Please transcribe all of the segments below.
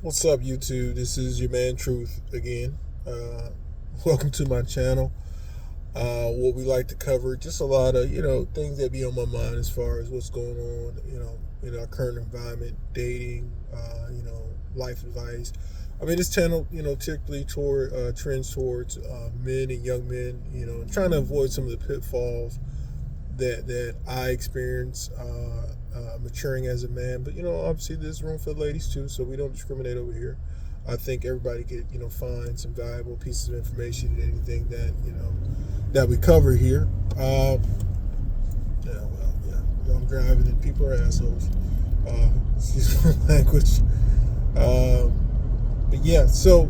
What's up, YouTube? This is your man Truth again. Welcome to my channel. What we like to cover, just a lot of things that be on my mind as far as what's going on, in our current environment, dating, life advice. I mean, this channel, typically trends towards men and young men, trying to avoid some of the pitfalls that I experience maturing as a man. But obviously there's room for the ladies too, so we don't discriminate over here. I think everybody could find some valuable pieces of information in anything that we cover here. I'm driving and people are assholes. Excuse my language. But yeah, so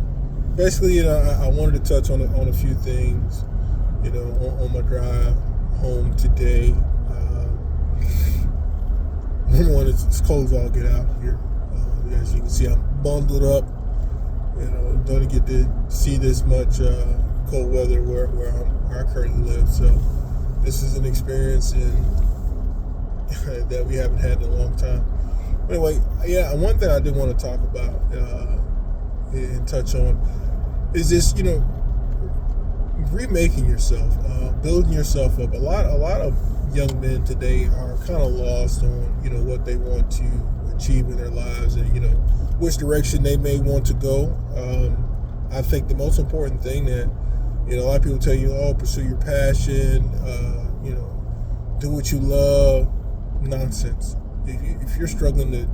basically, I wanted to touch on a few things, on my drive home today. Number one, it's cold as all get out here. As you can see, I'm bundled up. Don't get to see this much cold weather where I currently live. So this is an experience that we haven't had in a long time. Anyway, yeah, one thing I did want to talk about and touch on is this, remaking yourself, building yourself up. A lot of young men today are kind of lost on what they want to achieve in their lives and which direction they may want to go. I think the most important thing that a lot of people tell you, pursue your passion, do what you love. Nonsense. If you're struggling to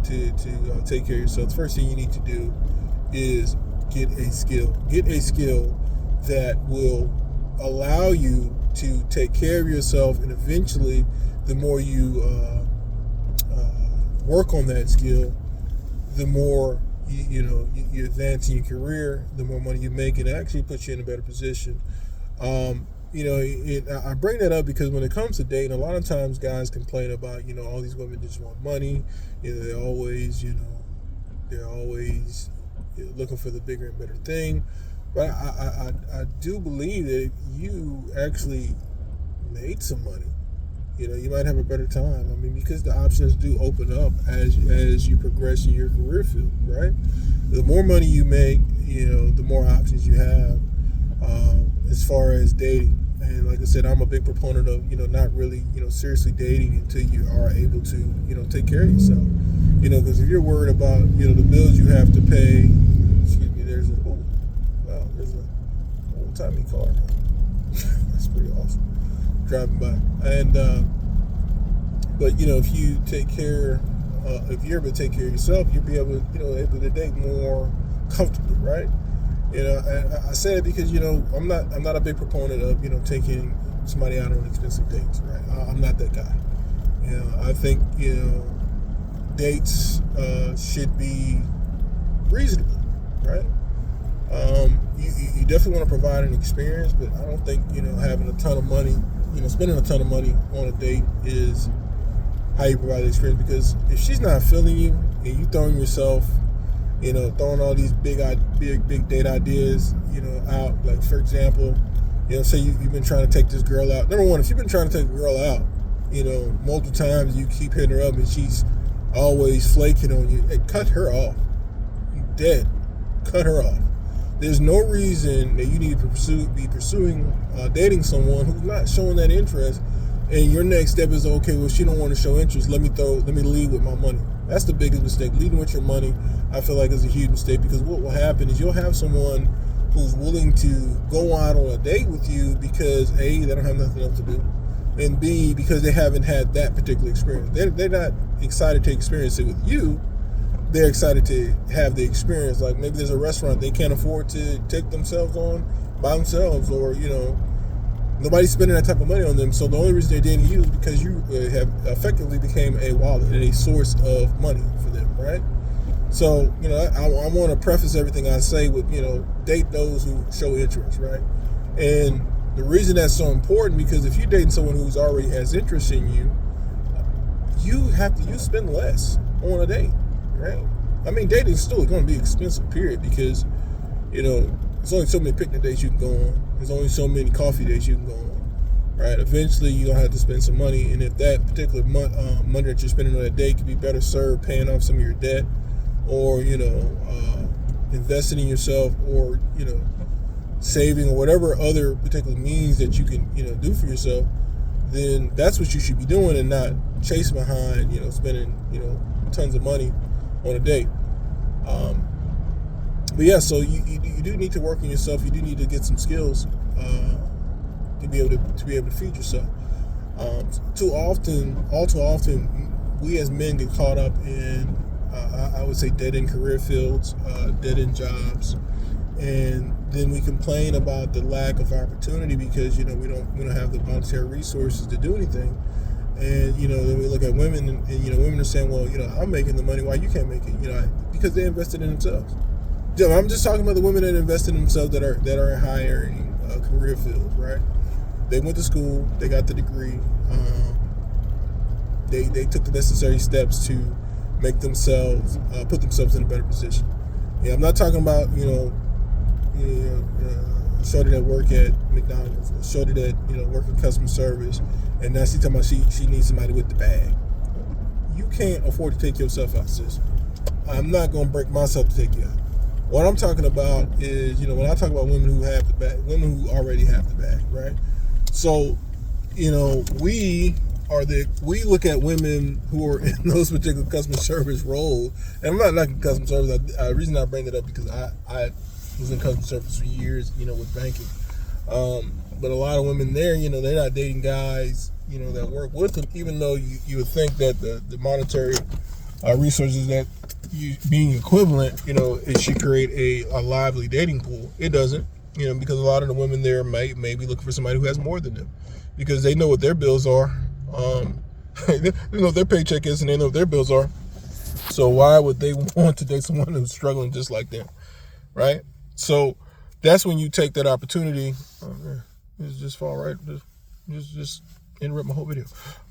take care of yourself, the first thing you need to do is get a skill. Get a skill that will allow you to take care of yourself, and eventually, the more you work on that skill, the more you advance in your career, the more money you make, and it actually puts you in a better position. I bring that up because when it comes to dating, a lot of times guys complain about all these women just want money. They're always looking for the bigger and better thing. But I do believe that if you actually made some money, you might have a better time. I mean, because the options do open up as you progress in your career field, right? The more money you make, the more options you have as far as dating. And like I said, I'm a big proponent of not really seriously dating until you are able to take care of yourself. Because if you're worried about the bills you have to pay, excuse me, there's an old-timey car. That's pretty awesome. Driving by, and but if you take care, if you're able to take care of yourself, you'll be able to date more comfortably, right? I say it because I'm not a big proponent of taking somebody out on expensive dates, right? I'm not that guy. I think dates should be reasonable, right? You definitely want to provide an experience, but I don't think having a ton of money, spending a ton of money on a date is how you provide the experience. Because if she's not feeling you and you throwing yourself, throwing all these big date ideas, out. Like, for example, say you've been trying to take this girl out. Number one, if you've been trying to take a girl out, multiple times, you keep hitting her up and she's always flaking on you, hey, cut her off. Dead. Cut her off. There's no reason that you need to be pursuing dating someone who's not showing that interest, and your next step is, okay, well, she don't want to show interest, let me lead with my money. That's the biggest mistake. Leading with your money, I feel like, is a huge mistake, because what will happen is you'll have someone who's willing to go out on a date with you because A, they don't have nothing else to do, and B, because they haven't had that particular experience. They're not excited to experience it with you. They're excited to have the experience. Like, maybe there's a restaurant they can't afford to take themselves on by themselves, or nobody's spending that type of money on them. So the only reason they're dating you is because you have effectively became a wallet and a source of money for them, right? So I want to preface everything I say with date those who show interest, right? And the reason that's so important, because if you're dating someone who's already has interest in you, you spend less on a date. Right? I mean, dating is still going to be expensive, period, because there's only so many picnic dates you can go on. There's only so many coffee dates you can go on, right? Eventually, you're going to have to spend some money, and if that particular money that you're spending on that date could be better served paying off some of your debt, or investing in yourself, or saving, or whatever other particular means that you can do for yourself, then that's what you should be doing, and not chasing behind spending tons of money on a date. But yeah, so you do need to work on yourself. You do need to get some skills to be able to feed yourself. All too often, we as men get caught up in I would say dead end career fields, dead end jobs, and then we complain about the lack of opportunity because we don't have the monetary resources to do anything. And then we look at women, and women are saying, well, I'm making the money, why you can't make it? Because they invested in themselves. I'm just talking about the women that invested in themselves that are in high earning career fields, right? They went to school, they got the degree, they took the necessary steps to make themselves put themselves in a better position. Yeah, I'm not talking about shorty that work at McDonald's, or shorty that work in customer service, and now she's talking about she needs somebody with the bag. You can't afford to take yourself out, sis. I'm not going to break myself to take you out. What I'm talking about is, when I talk about women who have the bag, women who already have the bag, right? So, we look at women who are in those particular customer service roles, and I'm not liking customer service. The reason I bring it up because I was in customer service for years, with banking. But a lot of women there, they're not dating guys, that work with them, even though you would think that the monetary resources that being equivalent, it should create a lively dating pool. It doesn't, because a lot of the women there may be looking for somebody who has more than them, because they know what their bills are. They know what their paycheck is, and they know what their bills are. So why would they want to date someone who's struggling just like them, right? So that's when you take that opportunity. Oh man, just fall right, just interrupt my whole video.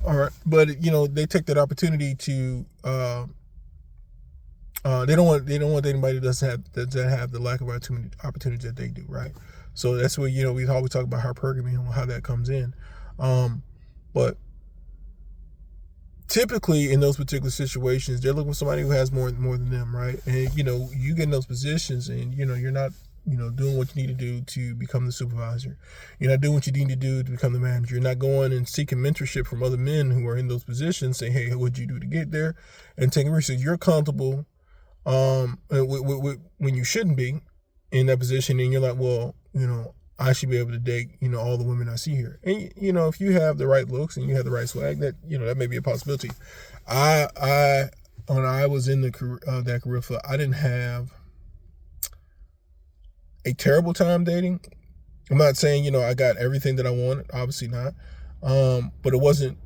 All right, but they take that opportunity to. They don't want anybody that doesn't have the lack of opportunities that they do, right? So that's where we always talk about hypergamy and how that comes in, but typically in those particular situations, they're looking for somebody who has more than them, right? And you get in those positions, and you're not doing what you need to do to become the supervisor. You're not doing what you need to do to become the manager. You're not going and seeking mentorship from other men who are in those positions, saying, hey, what'd you do to get there, and taking risks. You're comfortable when you shouldn't be in that position, and you're like, well, I should be able to date, all the women I see here. And if you have the right looks and you have the right swag, that that may be a possibility. I when I was in the that career field, I didn't have a terrible time dating. I'm not saying I got everything that I wanted, obviously not, but it wasn't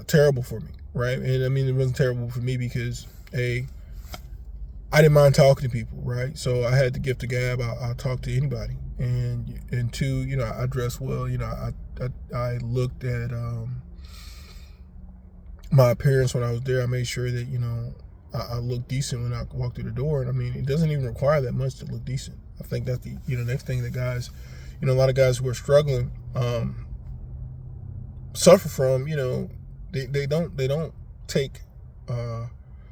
terrible for me, right? And I mean, it wasn't terrible for me because I didn't mind talking to people, right? So I had the gift of gab. I'll talk to anybody, and two, I dressed well. I looked at my appearance when I was there. I made sure that I looked decent when I walked through the door. And I mean, it doesn't even require that much to look decent. I think that's the next thing that guys, a lot of guys who are struggling suffer from. They don't take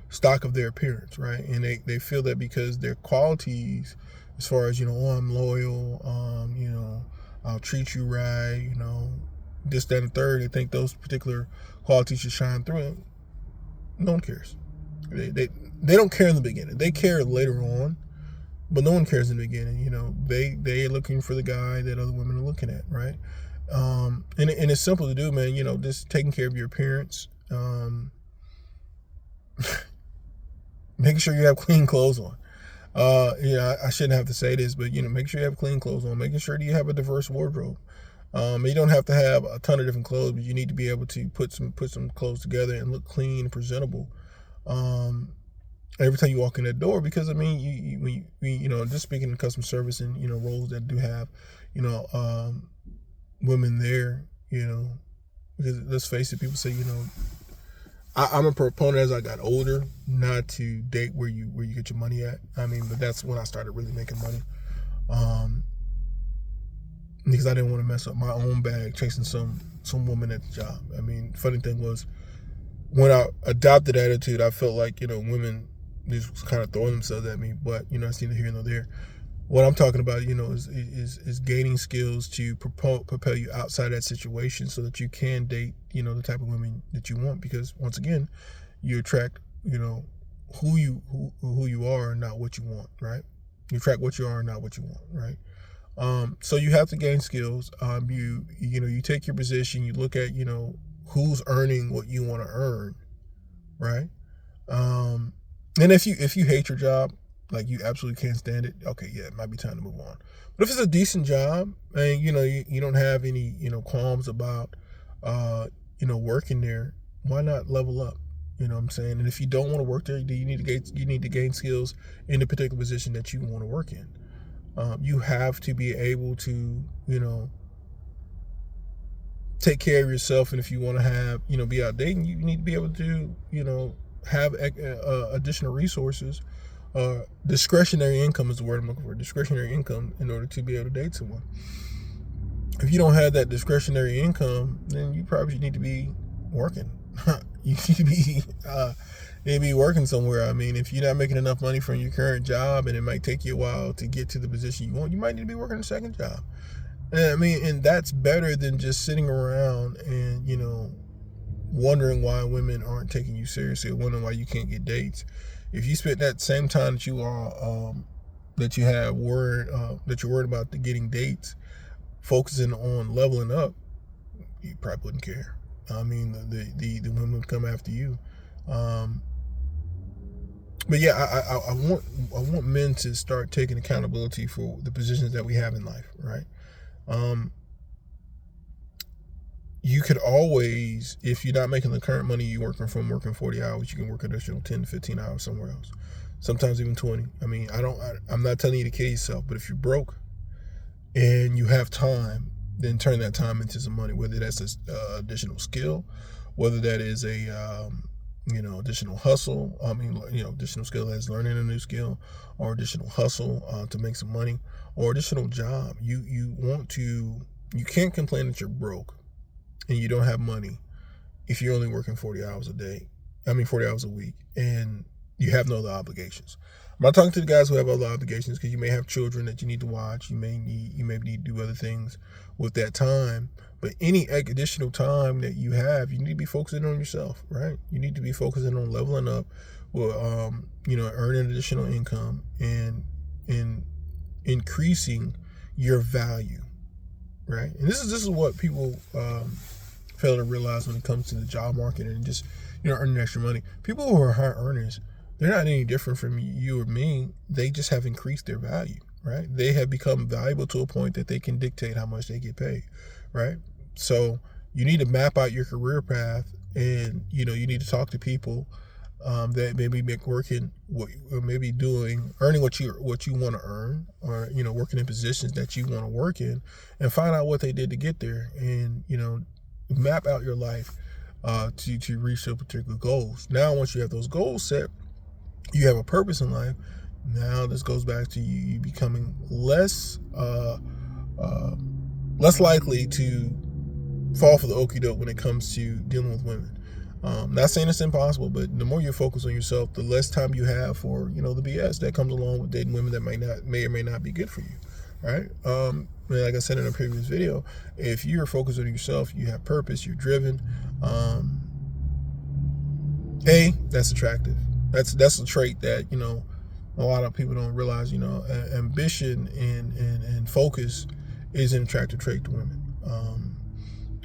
stock of their appearance, right? And they feel that because their qualities, as far as I'm loyal, I'll treat you right, this, that, and the third, they think those particular qualities should shine through. No one cares. They don't care in the beginning. They care later on, but no one cares in the beginning. They're looking for the guy that other women are looking at, right? And it's simple to do, man. Just taking care of your appearance. Making sure you have clean clothes on. I shouldn't have to say this, but make sure you have clean clothes on. Making sure that you have a diverse wardrobe. You don't have to have a ton of different clothes, but you need to be able to put some clothes together and look clean and presentable every time you walk in that door. Because I mean, just speaking in customer service and roles that do have women there, because let's face it, people say I'm a proponent as I got older not to date where you get your money at. I mean, but that's when I started really making money, because I didn't want to mess up my own bag chasing some woman at the job. I mean, funny thing was, when I adopted attitude, I felt like women just kind of throwing themselves at me, but it's neither here nor there. What I'm talking about, is gaining skills to propel you outside that situation so that you can date, the type of women that you want. Because once again, you attract, who you are and not what you want, right? You attract what you are and not what you want, right? So you have to gain skills. You take your position, you look at, who's earning what you want to earn, right? And if you hate your job, like you absolutely can't stand it, okay, yeah, it might be time to move on. But if it's a decent job and you don't have any qualms about working there, why not level up? You know what I'm saying? And if you don't want to work there, you need to gain skills in the particular position that you want to work in. You have to be able to take care of yourself, and if you want to have be out dating, you need to be able to have additional resources. Discretionary income is the word I'm looking for. Discretionary income in order to be able to date someone. If you don't have that discretionary income, then you probably need to be working. You need to be working somewhere. I mean, if you're not making enough money from your current job, and it might take you a while to get to the position you want, you might need to be working a second job. And that's better than just sitting around and wondering why women aren't taking you seriously, or wondering why you can't get dates. If you spent that same time that you are that you're worried about getting dates, focusing on leveling up, you probably wouldn't care. I mean, the women would come after you. But yeah, I want men to start taking accountability for the positions that we have in life, right? You could always, if you're not making the current money you're working 40 hours, you can work an additional 10 to 15 hours somewhere else. Sometimes even 20. I mean, I'm not telling you to kill yourself, but if you're broke and you have time, then turn that time into some money, whether that's an additional skill, whether that is a, additional hustle. I mean, additional skill as learning a new skill, or additional hustle to make some money, or additional job. You can't complain that you're broke and you don't have money if you're only working 40 hours a week, and you have no other obligations. I'm not talking to the guys who have other obligations, because you may have children that you need to watch. You may need to do other things with that time. But any additional time that you have, you need to be focusing on yourself, right? You need to be focusing on leveling up, or earning additional income and increasing your value, right? And this is what people fail to realize when it comes to the job market and just earning extra money. People who are high earners, they're not any different from you or me. They just have increased their value, right? They have become valuable to a point that they can dictate how much they get paid, right? So you need to map out your career path, and you need to talk to people that maybe working, or maybe earning what you want to earn, or working in positions that you want to work in, and find out what they did to get there, and map out your life to reach those particular goals. Now, once you have those goals set, you have a purpose in life. Now this goes back to you becoming less likely to fall for the okie doke when it comes to dealing with women. Not saying it's impossible, but the more you focus on yourself, the less time you have for the BS that comes along with dating women that may or may not be good for you, right? Like I said in a previous video, if you're focused on yourself, you have purpose, you're driven. That's attractive. That's a trait that a lot of people don't realize. Ambition and focus is an attractive trait to women,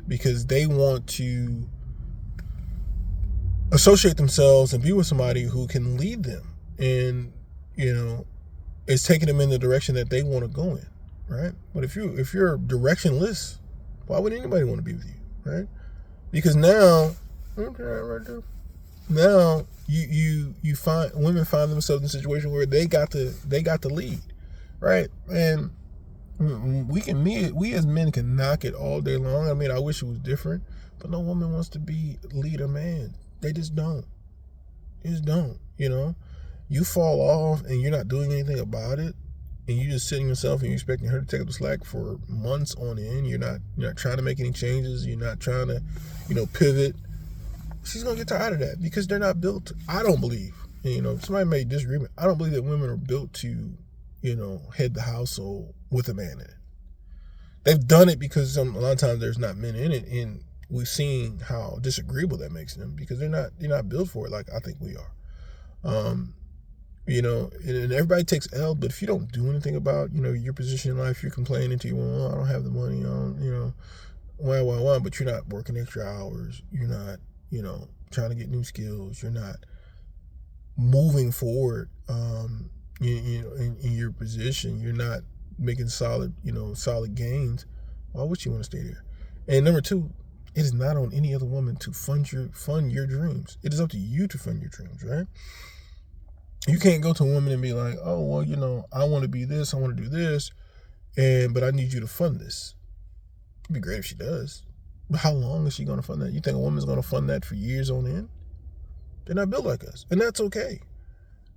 because they want to associate themselves and be with somebody who can lead them, and is taking them in the direction that they want to go in, right? But if you're directionless, why would anybody want to be with you, right? Because now you find women find themselves in a situation where they got to lead, right? And we as men can knock it all day long. I mean, I wish it was different, but no woman wants to be leader man. They just don't. You fall off and you're not doing anything about it, and you're just sitting yourself and you're expecting her to take up the slack for months on end. You're not trying to make any changes. You're not trying to, pivot. She's gonna get tired of that, because they're not built. I don't believe And, somebody may disagree with me. I don't believe that women are built to, head the household with a man in it. They've done it because a lot of times there's not men in it, and we've seen how disagreeable that makes them because they're not built for it like I think we are. And everybody takes L, but if you don't do anything about, your position in life, you're complaining to you, well, I don't have the money, why, but you're not working extra hours. You're not, trying to get new skills. You're not moving forward, in your position. You're not making solid gains. Why would you want to stay there? And number two, it is not on any other woman to fund your dreams. It is up to you to fund your dreams, right? You can't go to a woman and be like, oh, well, I want to be this, I want to do this, but I need you to fund this. It'd be great if she does. But how long is she going to fund that? You think a woman's going to fund that for years on end? They're not built like us. And that's okay.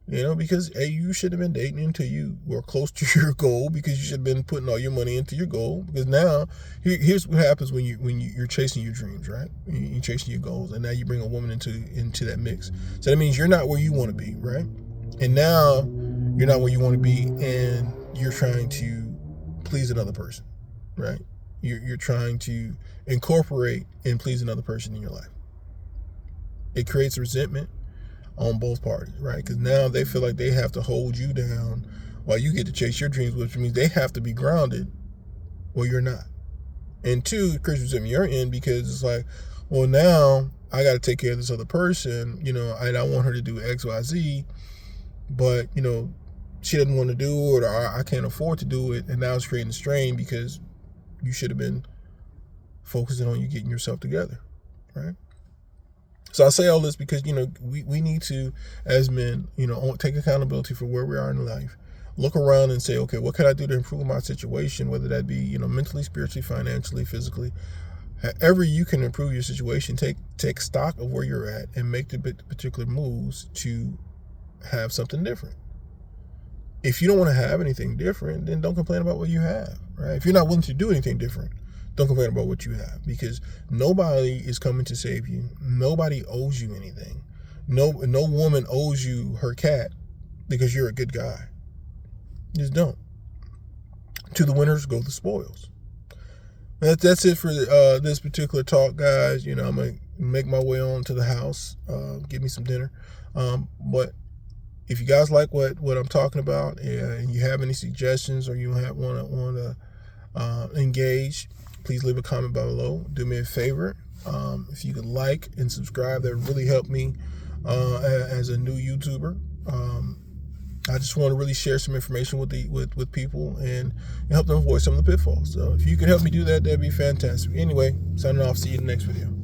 Because you should have been dating until you were close to your goal, because you should have been putting all your money into your goal. Because now, here's what happens when you're chasing your dreams, right? You're chasing your goals, and now you bring a woman into that mix. So that means you're not where you want to be, right? And now you're not where you want to be, and you're trying to please another person, right? You're trying to incorporate and please another person in your life. It creates resentment on both parties, right? Because now they feel like they have to hold you down while you get to chase your dreams, which means they have to be grounded or you're not. And two, it creates resentment on your end, because it's like, well, now I got to take care of this other person, and I want her to do X, Y, Z, but, she doesn't want to do it, or I can't afford to do it, and now it's creating a strain because you should have been focusing on you getting yourself together, right? So I say all this because, we need to, as men, take accountability for where we are in life. Look around and say, okay, what can I do to improve my situation, whether that be, mentally, spiritually, financially, physically. However you can improve your situation, take stock of where you're at and make the particular moves to have something different. If you don't want to have anything different, then don't complain about what you have, right? If you're not willing to do anything different, don't complain about what you have, because nobody is coming to save you. Nobody owes you anything. No woman owes you her cat because you're a good guy. Just don't. To the winners go the spoils. That's it for this particular talk, guys. I'm going to make my way on to the house, get me some dinner. But if you guys like what I'm talking about, and you have any suggestions, or you want to engage, please leave a comment below. Do me a favor. If you could like and subscribe, that would really help me as a new YouTuber. I just want to really share some information with people and help them avoid some of the pitfalls. So if you could help me do that, that'd be fantastic. Anyway, signing off. See you in the next video.